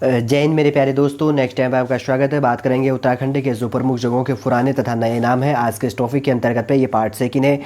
जय हिंद मेरे प्यारे दोस्तों। नेक्स्ट टाइम आपका स्वागत है। बात करेंगे उत्तराखंड के जो प्रमुख जगहों के पुराने तथा नए नाम हैं आज के इस टॉपिक के अंतर्गत पे। ये पार्ट सेकंड है।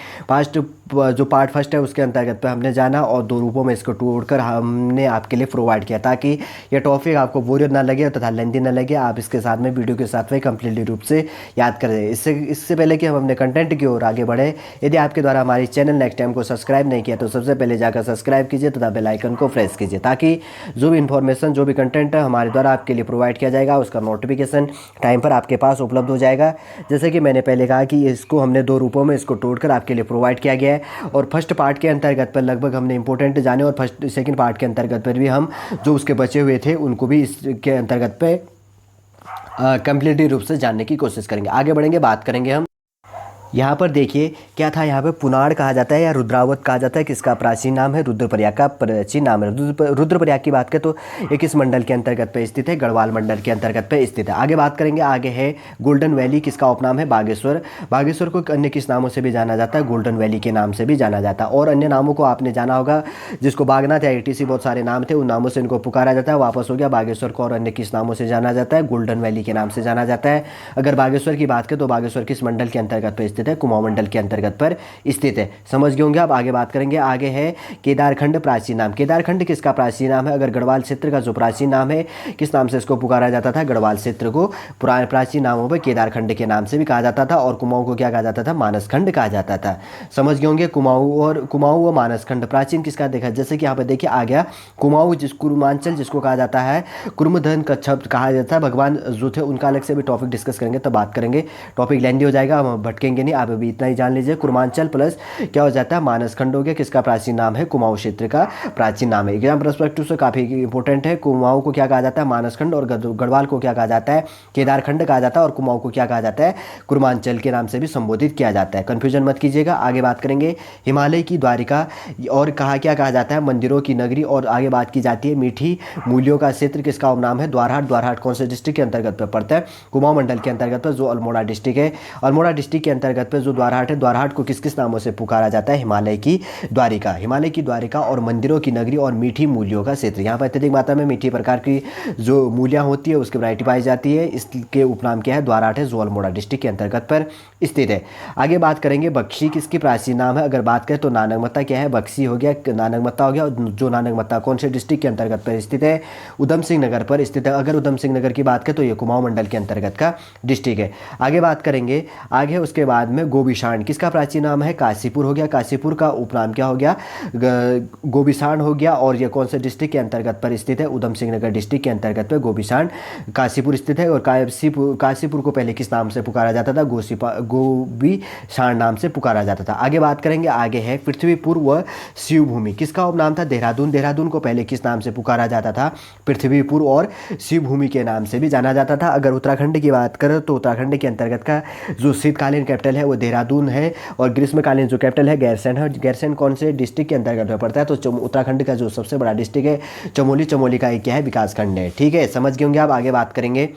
पार्ट फर्स्ट है उसके अंतर्गत पे हमने जाना और दो रूपों में इसको तोड़कर हमने आपके लिए प्रोवाइड किया ताकि ये टॉपिक आपको बोरियत ना लगे तथा लेंथी ना लगे। आप इसके साथ में वीडियो के साथ में कम्प्लीटली रूप से याद करें। इससे पहले कि हम अपने कंटेंट की ओर आगे बढ़े, यदि आपके द्वारा हमारी चैनल नेक्स्ट टाइम को सब्सक्राइब नहीं किया तो सबसे पहले जाकर सब्सक्राइब कीजिए तथा बेल आइकन को प्रेस कीजिए ताकि जो भी इन्फॉर्मेशन जो भी कंटेंट हमारे द्वारा आपके लिए प्रोवाइड किया जाएगा उसका नोटिफिकेशन टाइम पर आपके पास उपलब्ध हो जाएगा। जैसे कि मैंने पहले कहा कि इसको हमने दो रूपों में इसको तोड़कर आपके लिए प्रोवाइड किया गया है और फर्स्ट पार्ट के अंतर्गत पर लगभग हमने इंपॉर्टेंट जाने और सेकंड पार्ट के अंतर्गत पर भी हम जो उसके बचे हुए थे उनको भी इसके अंतर्गत पे कंप्लीटली रूप से जानने की कोशिश करेंगे। आगे बढ़ेंगे, बात करेंगे हम। यहाँ पर देखिए क्या था, यहाँ पे पुनाड़ कहा जाता है या रुद्रावत कहा जाता है, किसका प्राचीन नाम है, रुद्रप्रयाग का प्राचीन नाम है। रुद्रप्रयाग की बात करें तो ये किस मंडल के अंतर्गत पे स्थित है, गढ़वाल मंडल के अंतर्गत पे स्थित है। आगे बात करेंगे, आगे है गोल्डन वैली, किसका उपनाम है, बागेश्वर। बागेश्वर को अन्य किस नामों से भी जाना जाता है, गोल्डन वैली के नाम से भी जाना जाता है। और अन्य नामों को आपने जाना होगा, जिसको बागनाथ या ATC बहुत सारे नाम थे, उन नामों से इनको पुकारा जाता है। वापस हो गया बागेश्वर को और अन्य किस नामों से जाना जाता है, गोल्डन वैली के नाम से जाना जाता है। अगर बागेश्वर की बात करें तो बागेश्वर किस मंडल के अंतर्गत पर स्थित है, कुमाऊं मंडल के अंतर्गत पर स्थित है। समझ गए होंगे। अब आगे बात करेंगे, आगे है केदारखंड प्राचीन नाम। केदारखंड किसका प्राचीन नाम है, अगर गढ़वाल क्षेत्र का जो प्राचीन नाम है किस नाम से इसको पुकारा जाता था, गढ़वाल क्षेत्र को पुराने प्राचीन नामों पर केदारखंड के नाम से भी कहा जाता था और कुमाऊं को क्या कहा जाता था, मानसखंड कहा जाता था। समझ गए होंगे। कुमाऊं व मानसखंड प्राचीन किसका देखा, जैसे कि यहाँ पे देखिए आ गया कुमाऊं, कुरुमांचल जिसको कहा जाता है, कुर्मधन का शब्द कहा जाता है। भगवान जो थे उनका अलग से भी टॉपिक डिस्कस करेंगे तब बात करेंगे, टॉपिक लेंदी हो जाएगा, हम भटकेंगे नहीं। आप अभी इतना ही जान लीजिए, कुर्मांचल प्लस क्या हो जाता है, मानसखंड हो गया, किसका प्राचीन नाम है, कुमाऊं क्षेत्र का प्राचीन नाम है। एग्जाम पर्सपेक्टिव से काफी इंपॉर्टेंट है। कुमाऊं को क्या कहा जाता है, मानसखंड, और गढ़वाल को क्या कहा जाता है, केदारखंड कहा जाता है, और कुमाऊं को क्या कहा जाता है, कुर्मांचल के नाम से भी संबोधित किया जाता है। कंफ्यूजन मत कीजिएगा। आगे बात करेंगे, हिमालय की द्वारिका और क्या कहा जाता है, मंदिरों की नगरी। और आगे बात की जाती है मीठी मूल्यों का क्षेत्र, किसका उपनाम है, द्वारहाट। द्वारहाट कौन से डिस्ट्रिक्ट के अंतर्गत पर पड़ता है, कुमाऊं मंडल के अंतर्गत पर जो अल्मोड़ा डिस्ट्रिक्ट है। अल्मोड़ा डिस्ट्रिक्ट के अंतर्गत पर जो द्वारहाट है, द्वारहाट को किस किस नामों से पुकारा जाता है, हिमालय की द्वारिका। हिमालय की द्वारिका और मंदिरों की नगरी और मीठी मूल्यों का क्षेत्र। यहाँ पर अत्यधिक मात्रा में मीठी प्रकार की जो मूलियाँ होती है उसकी वैरायटी पाई जाती है। इसके उपनाम क्या है, द्वारहाट है, जो अल्मोड़ा डिस्ट्रिक्ट के अंतर्गत पर स्थित है। आगे बात करेंगे, बख्शी किसकी प्राचीन नाम है। अगर बात करें तो नानकमत्ता क्या है, बख्शी हो गया, नानकमत्ता हो गया। और जो नानकमत्ता कौन से डिस्ट्रिक्ट के अंतर्गत पर स्थित है, उधम सिंह नगर पर स्थित है। अगर उधम सिंह नगर की बात करें तो ये कुमाऊं मंडल के अंतर्गत का डिस्ट्रिक्ट है। आगे बात करेंगे, आगे उसके बाद में गोबिशाण किसका प्राचीन नाम है, काशीपुर हो गया। काशीपुर का उपनाम क्या हो गया, गोबिशाण हो गया। और ये कौन से डिस्ट्रिक्ट के अंतर्गत पर स्थित है, उधम सिंह नगर डिस्ट्रिक्ट के अंतर्गत पर गोबिशाण काशीपुर स्थित है। और काशीपुर को पहले किस नाम से पुकारा जाता था, गोबिशाण नाम से पुकारा जाता था। आगे बात करेंगे, आगे है पृथ्वीपुर व शिवभूमि, किसका उपनाम था, देहरादून। देहरादून को पहले किस नाम से पुकारा जाता था, पृथ्वीपुर और शिवभूमि के नाम से भी जाना जाता था। अगर उत्तराखंड की बात करें तो उत्तराखंड के अंतर्गत का जो शीतकालीन कैपिटल है वो देहरादून है और ग्रीष्मकालीन जो कैपिटल है गैरसैंण है। गैरसैंण कौन से डिस्ट्रिक्ट के अंतर्गत में पड़ता है, तो उत्तराखंड का जो सबसे बड़ा डिस्ट्रिक्ट है चमोली। चमोली का एक क्या है, विकास खंड है। ठीक है, समझ गए होंगे। आप आगे बात करेंगे,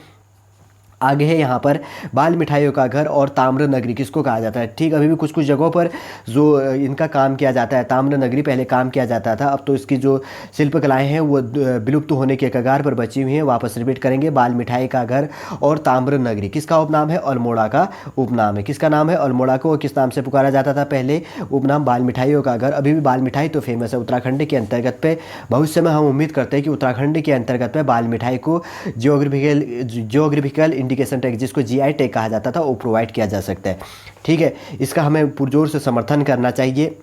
आगे है यहाँ पर बाल मिठाइयों का घर और ताम्र नगरी किसको कहा जाता है। ठीक, अभी भी कुछ कुछ जगहों पर जो इनका काम किया जाता है, ताम्र नगरी पहले काम किया जाता था, अब तो इसकी जो शिल्पकलाएं हैं वो विलुप्त होने के कगार पर बची हुई हैं। वापस रिपीट करेंगे, बाल मिठाई का घर और ताम्र नगरी किसका उपनाम है, अल्मोड़ा का उपनाम है। किसका नाम है, अल्मोड़ा को किस नाम से पुकारा जाता था पहले, उपनाम बाल मिठाइयों का घर। अभी भी बाल मिठाई तो फेमस है उत्तराखंड के अंतर्गत पे। भविष्य में हम उम्मीद करते हैं कि उत्तराखंड के अंतर्गत पे बाल मिठाई को जियोग्राफिकल इंडिकेशन टैग, जिसको GI टैग कहा जाता था, वो प्रोवाइड किया जा सकता है। ठीक है, इसका हमें पुरजोर से समर्थन करना चाहिए।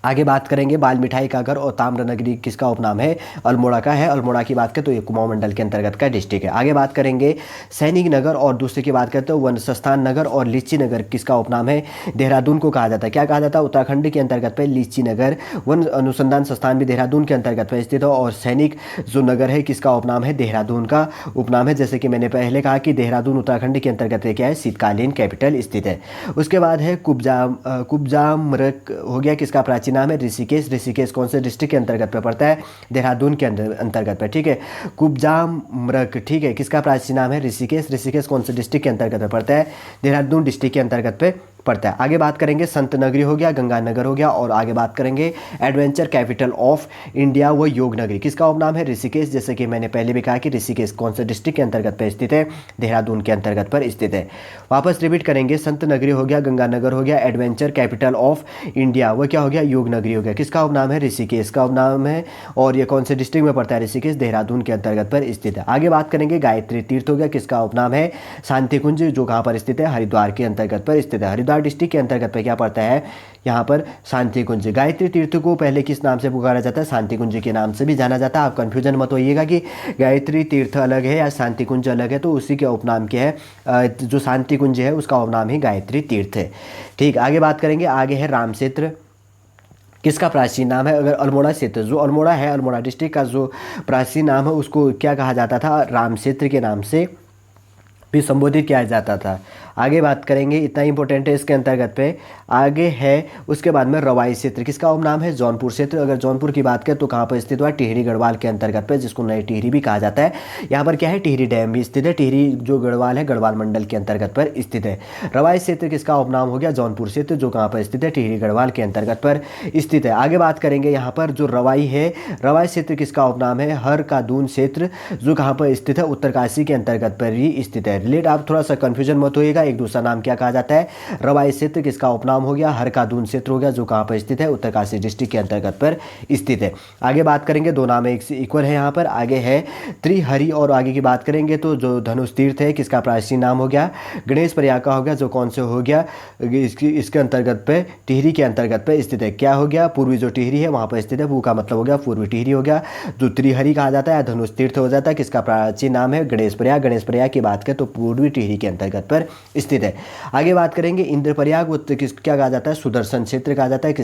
आगे बात करेंगे, बाल मिठाई का घर और ताम्र नगरी किसका उपनाम है, अल्मोड़ा का है। अल्मोड़ा की बात करें तो ये कुमाऊं मंडल के अंतर्गत का डिस्ट्रिक्ट है। आगे बात करेंगे सैनिक नगर और दूसरे की बात करते हैं वन संस्थान नगर और लीची नगर किसका उपनाम है, देहरादून को कहा जाता है। क्या कहा जाता है, उत्तराखंड के अंतर्गत पे लीची नगर। वन अनुसंधान संस्थान भी देहरादून के अंतर्गत पर स्थित है और सैनिक जो नगर है किसका उपनाम है, देहरादून का उपनाम है। जैसे कि मैंने पहले कहा कि देहरादून उत्तराखंड के अंतर्गत क्या है, शीतकालीन कैपिटल स्थित है। उसके बाद है कुब्जामरक हो गया, किसका प्राचीन नाम है, ऋषिकेश। ऋषिकेश कौन से डिस्ट्रिक्ट के अंतर्गत पे पड़ता है, देहरादून के अंतर्गत पे। ठीक है, कुब्जामरक, ठीक है, किसका प्राचीन नाम है, ऋषिकेश। ऋषिकेश कौन से डिस्ट्रिक्ट के अंतर्गत पे पड़ता है, देहरादून डिस्ट्रिक्ट के अंतर्गत पे पड़ता है। आगे बात करेंगे संत नगरी हो गया, गंगानगर हो गया, और आगे बात करेंगे एडवेंचर कैपिटल ऑफ इंडिया व योग नगरी, किसका उपनाम है? ऋषिकेश। जैसे कि मैंने पहले भी कहा कि ऋषिकेश कौन से डिस्ट्रिक्ट के अंतर्गत पर स्थित है? देहरादून के अंतर्गत पर स्थित है। वापस रिपीट करेंगे, संत नगरी हो गया, गंगानगर हो गया, एडवेंचर कैपिटल ऑफ इंडिया वो क्या हो गया? योग नगरी हो गया। किसका उपनाम है? ऋषिकेश का उपनाम है। और ये कौन से डिस्ट्रिक्ट में पड़ता है? ऋषिकेश, देहरादून के अंतर्गत पर स्थित है। आगे बात करेंगे गायत्री तीर्थ हो गया, किसका उपनाम है? शांति कुंज, जो कहाँ पर स्थित है? हरिद्वार के अंतर्गत पर स्थित है। हरिद्वार डिस्ट्रिक्ट के अंतर्गत पर क्या पड़ता है? यहाँ पर शांति कुंज। गायत्री तीर्थ को पहले किस नाम से पुकारा जाता है? शांति कुंज के नाम से भी जाना जाता है। आप कंफ्यूजन मत होइएगा कि गायत्री तीर्थ अलग है या शांति कुंज अलग है, तो उसी के उपनाम क्या है? जो शांति कुंज है उसका उपनाम ही गायत्री तीर्थ है। ठीक, आगे बात करेंगे। आगे है राम क्षेत्र, किसका प्राचीन नाम है? अगर अल्मोड़ा क्षेत्र, जो अल्मोड़ा है, अल्मोड़ा डिस्ट्रिक्ट का जो प्राचीन नाम है उसको क्या कहा जाता था? राम क्षेत्र के नाम से भी संबोधित किया जाता था। आगे बात करेंगे, इतना इंपॉर्टेंट है इसके अंतर्गत पे। आगे है उसके बाद में रवाई क्षेत्र, किसका उपनाम है? जौनपुर क्षेत्र। अगर जौनपुर की बात करें तो कहाँ पर स्थित हुआ? टिहरी गढ़वाल के अंतर्गत पे, जिसको नई टिहरी भी कहा जाता है। यहाँ पर क्या है? टिहरी डैम भी स्थित है। टिहरी जो गढ़वाल है, गढ़वाल मंडल के अंतर्गत पर स्थित है। रवाई क्षेत्र किसका उपनाम हो गया? जौनपुर क्षेत्र, जो कहाँ पर स्थित है? टिहरी गढ़वाल के अंतर्गत पर स्थित है। आगे बात करेंगे, यहाँ पर जो रवाई है, रवाई क्षेत्र किसका उपनाम है? हर का दून क्षेत्र, जो कहाँ पर स्थित है? उत्तरकाशी के अंतर्गत पर ही स्थित है। रिलेट आप थोड़ा सा कंफ्यूजन मत होइएगा, एक दूसरा नाम क्या कहा जाता है? रवाई क्षेत्र, किसका उपनाम हो गया? हर का दून क्षेत्र हो गया, जो कहाँ पर स्थित है? उत्तरकाशी डिस्ट्रिक्ट के अंतर्गत पर स्थित है। आगे बात करेंगे, दो नाम एक से इक्वल है यहाँ पर। आगे है त्रिहरि, और आगे की बात करेंगे तो जो धनुष तीर्थ है, किसका प्राचीन नाम हो गया? गणेश प्रयाग का हो गया, जो कौन से हो गया? इसके अंतर्गत पे, टिहरी के अंतर्गत पे स्थित है। क्या हो गया? पूर्वी जो टिहरी है वहाँ पर स्थित है, वो का मतलब हो गया पूर्वी टिहरी हो गया। जो त्रिहरि कहा जाता है, धनुष तीर्थ हो जाता है, किसका प्राचीन नाम है? गणेश प्रयाग। गणेश प्रयाग की बात करें तो पूर्वी टिहरी के अंतर्गत पर स्थित है। आगे बात करेंगे इंद्रप्रयाग, वो क्या कहा जाता है? सुदर्शन क्षेत्र कहा जाता है।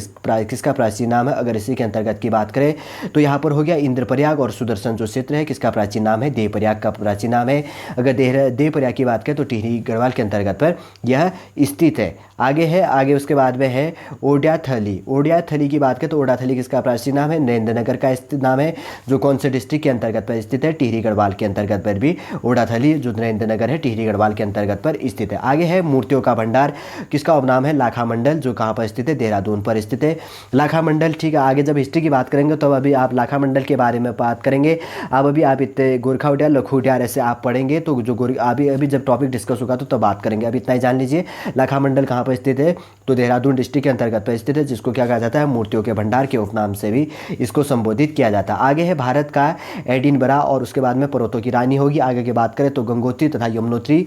किसका प्राचीन नाम है? अगर इसी के अंतर्गत की बात करें तो यहाँ पर हो गया इंद्रप्रयाग, और सुदर्शन जो क्षेत्र है किसका प्राचीन नाम है? देवप्रयाग का प्राचीन नाम है। अगर देवप्रयाग की बात करें तो टिहरी गढ़वाल के अंतर्गत पर यह स्थित है। आगे है, आगे उसके बाद में है ओडियाथली। ओडियाथली की बात करें तो ओडियाथली किसका प्राचीन नाम है? नरेंद्रनगर का नाम है, जो कौन से डिस्ट्रिक्ट के अंतर्गत पर स्थित है? टिहरी गढ़वाल के अंतर्गत पर भी ओडियाथली, जो नरेंद्रनगर है, टिहरी गढ़वाल के अंतर्गत पर स्थित है। आगे है मूर्तियों का भंडार, किसका उपनाम है? लाखा मंडल, जो कहाँ पर स्थित है? देहरादून पर स्थित है लाखा मंडल। ठीक है, आगे जब हिस्ट्री की बात करेंगे तो अभी आप लाखा मंडल के बारे में बात करेंगे। अब अभी आप इतने गोरखा उडियार, लखू उडियार ऐसे आप पढ़ेंगे तो जो अभी जब टॉपिक डिस्कस होगा तो तब बात करेंगे। अभी इतना ही जान लीजिए, लाखा मंडल कहाँ पर स्थित है? तो देहरादून डिस्ट्रिक्ट के अंतर्गत पर स्थित है, जिसको क्या कहा जाता है? मूर्तियों के भंडार के उपनाम से भी इसको संबोधित किया जाता है। आगे है भारत का एडिनबरा, और उसके बाद में पर्वतों की रानी होगी। आगे की बात करें तो गंगोत्री तथा यमुनोत्री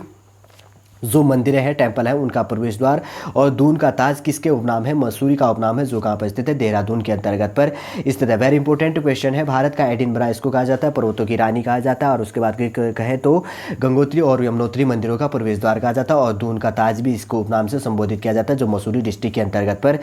जो मंदिरें हैं, टेंपल है, उनका प्रवेश द्वार। और दून का ताज किसके उपनाम है? मसूरी का उपनाम है, जो कहाँ पर स्थित है? देहरादून के अंतर्गत पर स्थित है। वेरी इंपॉर्टेंट क्वेश्चन है। भारत का एडिनबरा इसको कहा जाता है, पर्वतों की रानी कहा जाता है। और उसके बाद कहें तो गंगोत्री और यमुनोत्री मंदिरों का प्रवेश द्वार कहा जाता है। और दून का ताज भी इसको उपनाम से संबोधित किया जाता है, जो मसूरी डिस्ट्रिक्ट के अंतर्गत पर,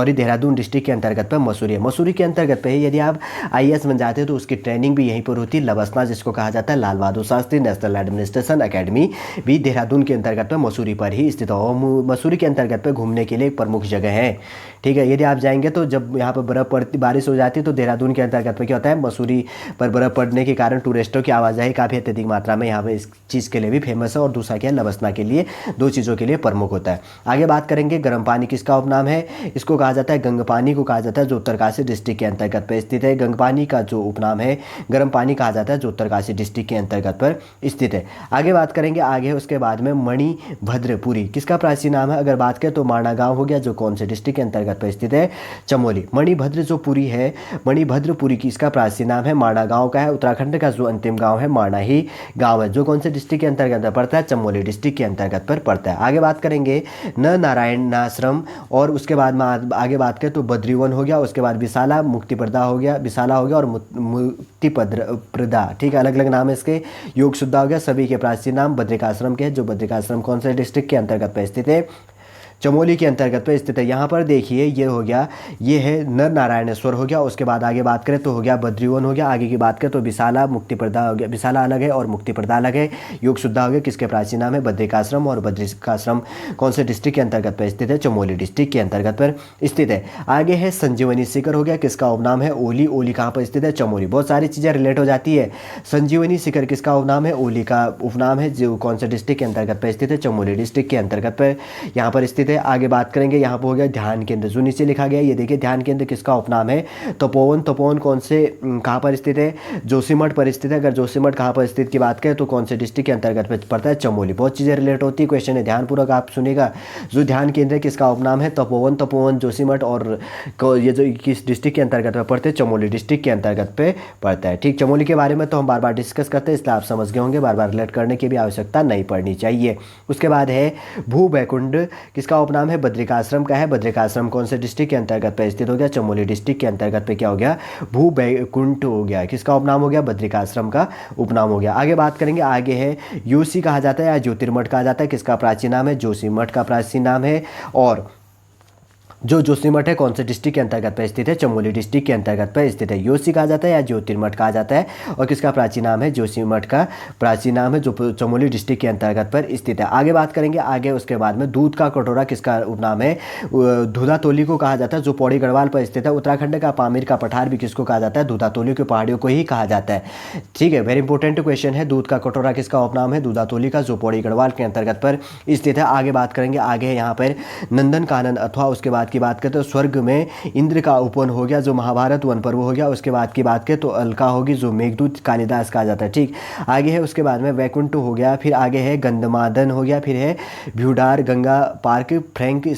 देहरादून डिस्ट्रिक्ट के अंतर्गत पर मसूरी है। मसूरी के अंतर्गत पर यदि आप IAS बन जाते हैं तो उसकी ट्रेनिंग भी यहीं पर होती है। लवसना जिसको कहा जाता है, Lal Bahadur Shastri national administration academy भी देहरादून के अंतर्गत पर मसूरी पर ही स्थित हो। मसूरी के अंतर्गत पे घूमने के लिए एक प्रमुख जगह है। ठीक है, यदि आप जाएंगे तो जब यहाँ पर बर्फ़ पड़ती, बारिश हो जाती है तो देहरादून के अंतर्गत पे क्या होता है? मसूरी पर बर्फ़ पड़ने के कारण टूरिस्टों की आवाजाही काफ़ी अत्यधिक मात्रा में यहाँ पर इस चीज़ के लिए भी फेमस है। और दूसरा क्या है? लवसना के लिए, दो चीज़ों के लिए प्रमुख होता है। आगे बात करेंगे, गर्म पानी किसका उपनाम है? इसको कहा जाता है गंगपानी को कहा जाता है, जो उत्तरकाशी डिस्ट्रिक्ट के अंतर्गत पर स्थित है। गंगपानी का जो उपनाम है गर्म पानी कहा जाता है, जो उत्तरकाशी डिस्ट्रिक्ट के अंतर्गत पर स्थित है। आगे बात करेंगे, आगे उसके बाद में मणिभद्रपुरी, किसका प्राचीन नाम है? अगर बात करें तो माणा गांव हो गया, जो कौन से डिस्ट्रिक्ट के अंतर्गत पर स्थित है? चमोली। मणिभद्र जो पुरी है, मणिभद्रपुरी की इसका प्राचीन नाम है, माणा गांव का है। उत्तराखंड का जो अंतिम गांव है माणा ही गांव है, जो कौन से डिस्ट्रिक्ट के अंतर्गत पड़ता है? चमोली डिस्ट्रिक्ट के अंतर्गत पर पड़ता है। आगे बात करेंगे न नारायणाश्रम, और उसके बाद में आगे बात करें तो बद्रीवन हो गया। उसके बाद विशाला मुक्तिप्रदा हो गया, विशाला हो गया, और मुक्तिप्रदा। ठीक है, अलग अलग नाम है इसके। योग शुद्धा हो गया। सभी के प्राचीन नाम बद्रिकाश्रम के, जो बद्रिकाश्रम कौन से डिस्ट्रिक्ट के अंतर्गत पर स्थित है? चमोली के अंतर्गत पर स्थित है। यहाँ पर देखिए, ये हो गया, ये है नर नारायणेश्वर हो गया। उसके बाद आगे बात करें तो हो गया बद्रीवन हो गया। आगे की बात करें तो विशाला मुक्तिप्रदा हो गया। विशाला अलग है और मुक्तिप्रदा अलग है। योग शुद्धा हो गया, किसके प्राचीन नाम है? बद्रिकाश्रम। और बद्रिकाश्रम कौन से डिस्ट्रिक्ट के अंतर्गत पर स्थित है? चमोली डिस्ट्रिक्ट के अंतर्गत पर स्थित है। आगे है संजीवनी शिखर हो गया, किसका उपनाम है? ओली। ओली कहाँ पर स्थित है? चमोली। बहुत सारी चीज़ें रिलेट हो जाती है। संजीवनी शिखर किसका उपनाम है? ओली का उपनाम है, जो कौन से डिस्ट्रिक्ट के अंतर्गत पर स्थित है? चमोली डिस्ट्रिक्ट के अंतर्गत पर यहाँ पर स्थित स्थित है। आगे बात करेंगे यहाँ पर हो गया ध्यान केंद्र, जो नीचे लिखा गया है ये देखिए ध्यान केंद्र किसका उपनाम है, तपोवन। तपोवन कौन से कहाँ पर स्थित है, जोशीमठ पर स्थित है। अगर जोशीमठ कहाँ पर स्थित की बात करें तो कौन से डिस्ट्रिक्ट के अंतर्गत में पड़ता है, चमोली। बहुत चीज़ें रिलेट होती है, क्वेश्चन है ध्यानपूर्वक आप सुनिएगा। जो ध्यान केंद्र है किसका उपनाम है, तपोवन। तपोवन जोशीमठ और ये जो किस डिस्ट्रिक्ट के अंतर्गत में पड़ते हैं, चमोली डिस्ट्रिक्ट के अंतर्गत पे पड़ता है। ठीक, चमोली के बारे में तो हम बार बार डिस्कस करते हैं, इसलिए आप समझ गए होंगे, बार बार रिलेट करने की भी आवश्यकता नहीं पड़नी चाहिए। उसके बाद है भू बैकुंठ, किसका उपनाम है, बद्रिकाश्रम का है। बद्रिकाश्रम कौन से डिस्ट्रिक्ट के अंतर्गत पे स्थित हो गया, चमोली डिस्ट्रिक्ट के अंतर्गत पे क्या हो गया, भू बैकुंठ हो गया। किसका उपनाम हो गया, बद्रिकाश्रम का उपनाम हो गया। आगे बात करेंगे, आगे है यूसी कहा जाता है या ज्योतिर्मठ कहा जाता है, किसका प्राचीन नाम है, जोशीमठ का प्राचीन नाम है। और जो जोशीमठ है कौन से डिस्ट्रिक्ट के अंतर्गत पर स्थित है, चमोली डिस्ट्रिक्ट के अंतर्गत पर स्थित है। योशी कहा जाता है या ज्योतिर्मठ कहा जाता है, और किसका प्राचीन नाम है, जोशीमठ का प्राचीन नाम है, जो चमोली डिस्ट्रिक्ट के अंतर्गत पर स्थित है। आगे बात करेंगे, आगे उसके बाद में दूध का कटोरा किसका उपनाम है, धुधातोली को कहा जाता है, जो पौड़ी गढ़वाल पर स्थित है। उत्तराखंड का पामीर का पठार भी किसको कहा जाता है, धुधातोली की पहाड़ियों को ही कहा जाता है। ठीक है, वेरी इंपॉर्टेंट क्वेश्चन है, दूध का कटोरा किसका उपनाम है, धुधातोली का, जो पौड़ी गढ़वाल के अंतर्गत पर स्थित है। आगे बात करेंगे, आगे है यहाँ पर नंदन कानन, अथवा उसके बाद की बात करें तो स्वर्ग में इंद्र का उपवन हो गया, जो महाभारत वन पर्व हो गया। उसके बाद की बात करें तो अलका होगी, जो मेघदूत कालिदास कहा जाता है। ठीक, आगे है उसके बाद में वैकुंठ हो गया, फिर आगे है गंधमादन हो गया, फिर है Bhyundar, Ganga park, Frank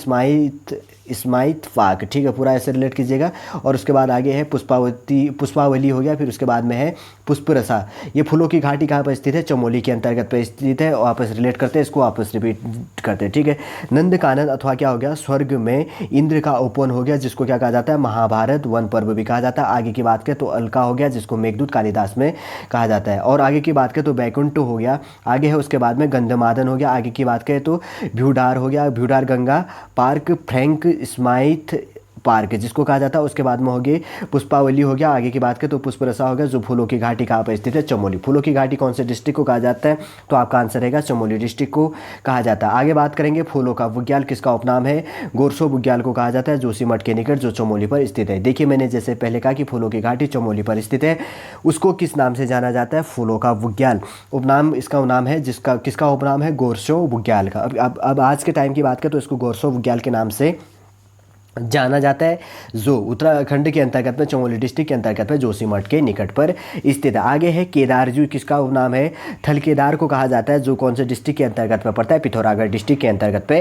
Smythe park. ठीक है, पूरा ऐसे रिलेट कीजिएगा। और उसके बाद आगे है पुष्पावली हो गया, फिर उसके बाद में है पुष्परसा। ये फूलों की घाटी कहाँ पर स्थित है, चमोली के अंतर्गत पर स्थित है। और आपस रिलेट करते हैं, इसको आपस रिपीट करते हैं। ठीक है, नंद कानन अथवा क्या हो गया, स्वर्ग में इंद्र का उपवन हो गया, जिसको क्या कहा जाता है, महाभारत वन पर्व भी कहा जाता है। आगे की बात करें तो अलका हो गया, जिसको मेघदूत कालिदास में कहा जाता है। और आगे की बात करें तो बैकुंठ हो गया, आगे है उसके बाद में गंधमादन हो गया। आगे की बात करें तो भ्यूडार हो गया, Bhyundar Ganga park, Frank Smythe park जिसको कहा जाता है। उसके बाद में हो गई पुष्पावली हो गया। आगे की बात करें तो पुष्परसा हो गया, जो फूलों की घाटी कहाँ पर स्थित है, चमोली। फूलों की घाटी कौन से डिस्ट्रिक्ट को कहा जाता है, तो आपका आंसर रहेगा चमोली डिस्ट्रिक्ट को कहा जाता है। आगे बात करेंगे, फूलों का बुग्याल किसका उपनाम है, गोरसो बुग्याल को कहा जाता है, जोशीमठ के निकट, जो चमोली पर स्थित है। देखिए, मैंने जैसे पहले कहा कि फूलों की घाटी चमोली पर स्थित है, उसको किस नाम से जाना जाता है, फूलों का बुग्याल। उपनाम इसका नाम है, जिसका किसका उपनाम है, गोरसो बुग्याल का। अब आज के टाइम की बात करें तो इसको गोरसो बुग्याल के नाम से जाना जाता है, जो उत्तराखंड के अंतर्गत में चमोली डिस्ट्रिक्ट के अंतर्गत में जोशीमठ के निकट पर स्थित है। आगे है केदार, जो किसका उपनाम है, थल केदार को कहा जाता है, जो कौन से डिस्ट्रिक्ट के अंतर्गत में पड़ता है, पिथौरागढ़ डिस्ट्रिक्ट के अंतर्गत पे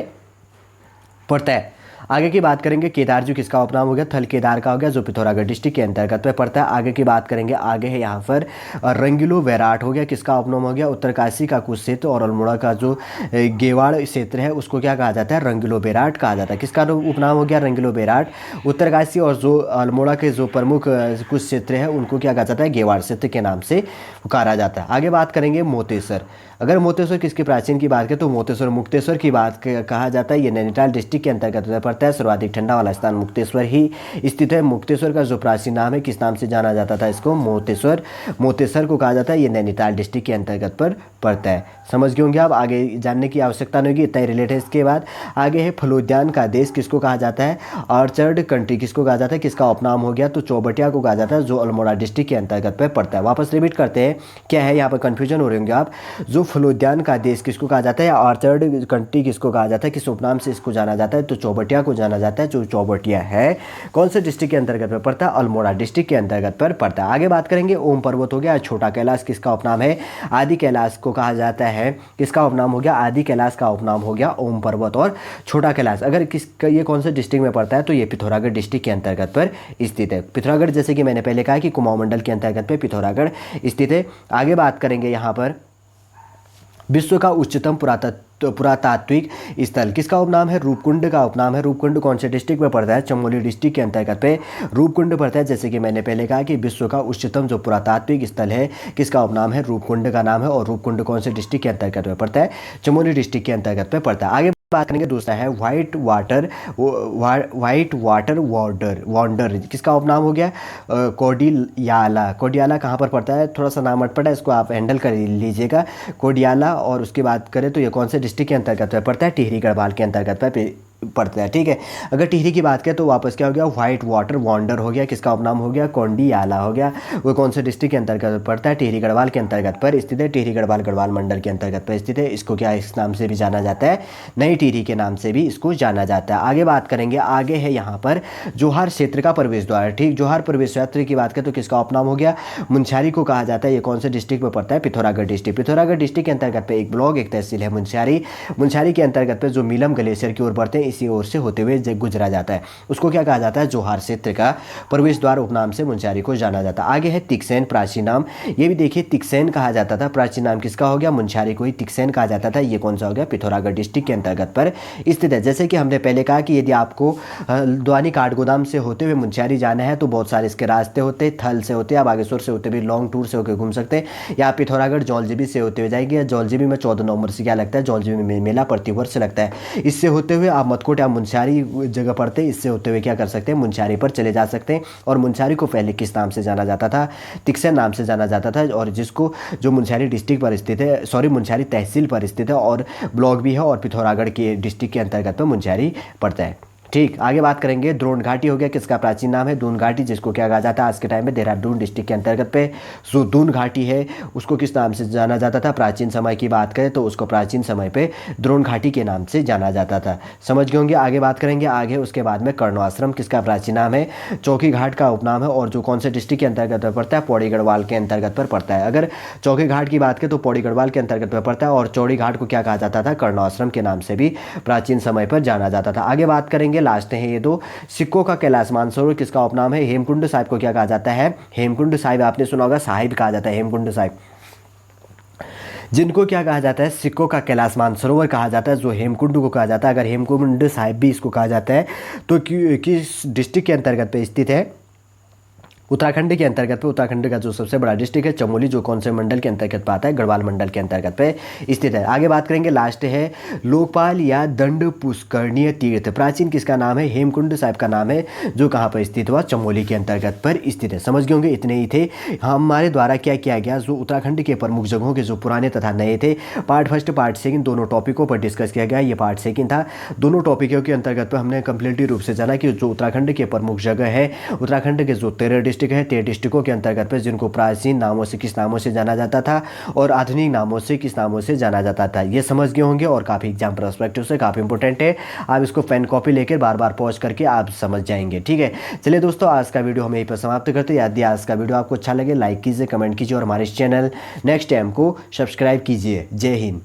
पड़ता है। आगे की बात करेंगे, केदारजू किसका उपनाम हो गया, थल केदार का हो गया, जो पिथौरागढ़ डिस्ट्रिक्ट के अंतर्गत में पड़ता है। आगे की बात करेंगे, आगे है यहाँ पर रंगिलो वैराट हो गया, किसका उपनाम हो गया, उत्तरकाशी का कुछ क्षेत्र और अल्मोड़ा का जो गेवाड़ क्षेत्र है उसको क्या कहा जाता है, रंगिलो बेराट कहा जाता है। किसका उपनाम हो गया, रंगिलो बेराट। उत्तरकाशी और जो अल्मोड़ा के जो प्रमुख कुछ क्षेत्र है उनको क्या कहा जाता है, गेवाड़ क्षेत्र के नाम से पुकारा जाता है। आगे बात करेंगे मोतेश्वर। अगर मोतेश्वर किसके प्राचीन की बात करें तो मोतेश्वर मुक्तेश्वर की बात कहा जाता है। ये नैनीताल डिस्ट्रिक्ट के अंतर्गत पड़ता है। सर्वाधिक ठंडा वाला स्थान मुक्तेश्वर ही स्थित है। मुक्तेश्वर का जो प्राचीन नाम है, किस नाम से जाना जाता था इसको, मोतेश्वर। मोतेश्वर को कहा जाता है, ये नैनीताल डिस्ट्रिक्ट के अंतर्गत पर पड़ता है। समझ गए होंगे आप, आगे जानने की आवश्यकता नहीं होगी, इतना ही रिलेट है। इसके बाद आगे है फलोद्यान का देश, किसको कहा जाता है, ऑर्चर्ड कंट्री किसको कहा जाता है, किसका उपनाम हो गया, तो चौबटिया को कहा जाता है, जो अल्मोड़ा डिस्ट्रिक्ट के अंतर्गत पर पड़ता है। वापस रिपीट करते हैं, क्या है यहाँ पर कन्फ्यूजन हो रहे होंगे आप। जो फलोद्यान का देश किसको कहा जाता है, ऑर्चर्ड कंट्री किसको कहा जाता है, किस उपनाम से इसको जाना जाता है, तो चौबटिया को जाना जाता है। जो चौबटिया है कौन से डिस्ट्रिक्ट के अंतर्गत पर पड़ता है, अल्मोड़ा डिस्ट्रिक्ट के अंतर्गत पर पड़ता है। आगे बात करेंगे, ओम पर्वत हो गया, छोटा कैलाश किसका उपनाम है, आदि कैलाश को कहा जाता है, किसका उपनाम हो गया, आदि कैलाश का उपनाम हो गया ओम पर्वत और छोटा कैलाश। अगर किसका ये कौन से डिस्ट्रिक्ट में पड़ता है, तो ये पिथौरागढ़ डिस्ट्रिक्ट के अंतर्गत पर स्थित है। पिथौरागढ़ जैसे कि मैंने पहले कहा कि कुमाऊं मंडल के अंतर्गत पे पिथौरागढ़ स्थित है। आगे बात करेंगे यहाँ पर विश्व का उच्चतम पुरातात्विक स्थल, किसका उपनाम है, रूपकुंड का उपनाम है। रूपकुंड कौन से डिस्ट्रिक्ट में पड़ता है, चमोली डिस्ट्रिक्ट के अंतर्गत पे रूपकुंड पड़ता है। जैसे कि मैंने पहले कहा कि विश्व का उच्चतम जो पुरातात्विक स्थल है, किसका उपनाम है, रूपकुंड का नाम है। और रूपकुंड कौन से डिस्ट्रिक्ट के अंतर्गत में पड़ता है, चमोली डिस्ट्रिक्ट के अंतर्गत पे पड़ता है। आगे बात करेंगे, दूसरा है व्हाइट वाटर वॉन्डर, किसका उपनाम हो गया, कोडियाला। कोडियाला कहाँ पर पड़ता है, थोड़ा सा नाम अटपटा है, इसको आप हैंडल कर लीजिएगा, कोडियाला। और उसकी बात करें तो ये कौन से डिस्ट्रिक्ट के अंतर्गत में पड़ता है, टिहरी गढ़वाल के अंतर्गत पे पड़ता है। ठीक है, अगर टिहरी की बात करें तो वापस क्या हो गया, व्हाइट वाटर वॉन्डर हो गया, किसका उपनाम हो गया, कोंडियाला हो गया। वो कौन से डिस्ट्रिक्ट के अंतर्गत पड़ता है, टिहरी गढ़वाल के अंतर्गत पर स्थित है। टिहरी गढ़वाल गढ़वाल मंडल के अंतर्गत पर स्थित है। इसको क्या इस नाम से भी जाना जाता है, नई टिहरी के नाम से भी इसको जाना जाता है। आगे बात करेंगे, आगे है यहाँ पर जोहार क्षेत्र का प्रवेश द्वार। ठीक, जोहार प्रवेश क्षेत्र की बात करें तो किसका उपनाम हो गया, मुंशियारी को कहा जाता है। ये कौन से डिस्ट्रिक्ट में पड़ता है, पिथौरागढ़ डिस्ट्रिक्ट। पिथौरागढ़ डिस्ट्रिक्ट के अंतर्गत पे एक ब्लॉक एक तहसील है मुंशियारी। मुंशियारी के अंतर्गत पे जो मीलम ग्लेशियर की ओर बढ़ते हैं, इसी ओर से होते हुए गुजरा जाता है, उसको क्या कहा जाता है, जोहार क्षेत्र का प्रवेश द्वार उपनाम से मुंशियारी को जाना जाता है। आगे है तिक्सेन, प्राचीन नाम। ये भी देखिए तिक्सेन कहा जाता था, प्राचीन नाम किसका हो गया, मुंशियारी को ही तिक्सेन कहा जाता था। ये कौन सा हो गया, पिथौरागढ़ डिस्ट्रिक्ट के अंतर्गत पर स्थित है। जैसे कि हमने पहले कहा कि यदि आपको हल्द्वानी काठगोदाम से होते हुए मुंशियारी जाना है तो बहुत सारे इसके रास्ते होते हैं, थल से होते हैं, आप बागेश्वर से होते हुए लॉन्ग टूर से होकर घूम सकते हैं, या पिथौरागढ़ जौलजीबी से होते हुए जाएंगे। जौलजीबी में 14 नवंबर से क्या लगता है, जौलजीबी में मेला प्रतिवर्ष लगता है। इससे होते हुए आप मतकोट या मुंशियारी जगह पड़ते हैं, इससे होते हुए क्या कर सकते हैं, मुंशियारी पर चले जा सकते हैं। और मुंशियारी को पहले किस नाम से जाना जाता था, तिक्सेन नाम से जाना जाता था, और जिसको जो मुंशियारी डिस्ट्रिक्ट पर स्थित है, सॉरी मुंशियारी तहसील पर स्थित है और ब्लॉक भी है, और पिथौरागढ़ के डिस्ट्रिक्ट के अंतर्गत पर मुंशियारी पड़ता है। ठीक, आगे बात करेंगे, द्रोण घाटी हो गया, किसका प्राचीन नाम है, दून घाटी, जिसको क्या कहा जाता है आज के टाइम में देहरादून डिस्ट्रिक्ट के अंतर्गत पे जो दून घाटी है उसको किस नाम से जाना जाता था, प्राचीन समय की बात करें तो उसको प्राचीन समय पे द्रोण घाटी के नाम से जाना जाता था। समझ गए होंगे। आगे बात करेंगे, आगे उसके बाद में कर्णवाश्रम, किसका प्राचीन नाम है, चौकी घाट का उपनाम है, और जो कौन से डिस्ट्रिक्ट के अंतर्गत पर पड़ता है, पौड़ी गढ़वाल के अंतर्गत पर पड़ता है। अगर चौकी घाट की बात करें तो पौड़ी गढ़वाल के अंतर्गत पर पड़ता है, और चौड़ी घाट को क्या कहा जाता था, कर्णवाश्रम के नाम से भी प्राचीन समय पर जाना जाता था। आगे बात करेंगे, लास्ट है ये दो, सिक्कों का कैलाश मानसरोवर, किसका उपनाम है, हेमकुंड साहिब को क्या कहा जाता है, हेमकुंड साहिब, आपने सुना होगा साहिब कहा जाता है, हेमकुंड साहिब जिनको क्या कहा जाता है, सिक्कों का कैलाश मानसरोवर कहा जाता है, जो हेमकुंड को कहा जाता है। अगर हेमकुंड साहिब भी इसको कहा जाता है तो किस डिस्ट्रिक्ट के अंतर्गत पे स्थित है, उत्तराखंड के अंतर्गत पे। उत्तराखंड का जो सबसे बड़ा डिस्ट्रिक्ट है चमोली, जो कौन से मंडल के अंतर्गत पे आता है, गढ़वाल मंडल के अंतर्गत पे स्थित है। आगे बात करेंगे, लास्ट है लोकपाल या दंड पुष्करणीय तीर्थ, प्राचीन किसका नाम है, हेमकुंड साहिब का नाम है, जो कहाँ पर स्थित हुआ, चमोली के अंतर्गत पर स्थित है। समझ गए होंगे, इतने ही थे हमारे द्वारा क्या किया गया, जो उत्तराखंड के प्रमुख जगहों के जो पुराने तथा नए थे, पार्ट फर्स्ट पार्ट सेकंड दोनों टॉपिकों पर डिस्कस किया गया। ये पार्ट सेकंड था। दोनों टॉपिकों के अंतर्गत पर हमने कंप्लीटली रूप से जाना कि जो उत्तराखंड के प्रमुख जगह है, उत्तराखंड के जो 13 डिस्ट्रिक्ट है, 13 डिस्ट्रिक्टों के अंतर्गत पर जिनको प्राचीन नामों से किस नामों से जाना जाता था और आधुनिक नामों से किस नामों से जाना जाता था, ये समझ गए होंगे। और काफ़ी एग्जाम पर्सपेक्टिव से काफ़ी इंपॉर्टेंट है, आप इसको पेन कॉपी लेकर बार बार पॉज करके आप समझ जाएंगे। ठीक है, चलिए दोस्तों, आज का वीडियो हम यहीं पर समाप्त करते हैं। यदि आज का वीडियो आपको अच्छा लगे, लाइक कीजिए, कमेंट कीजिए, और हमारे इस चैनल नेक्स्ट टाइम को सब्सक्राइब कीजिए। जय हिंद।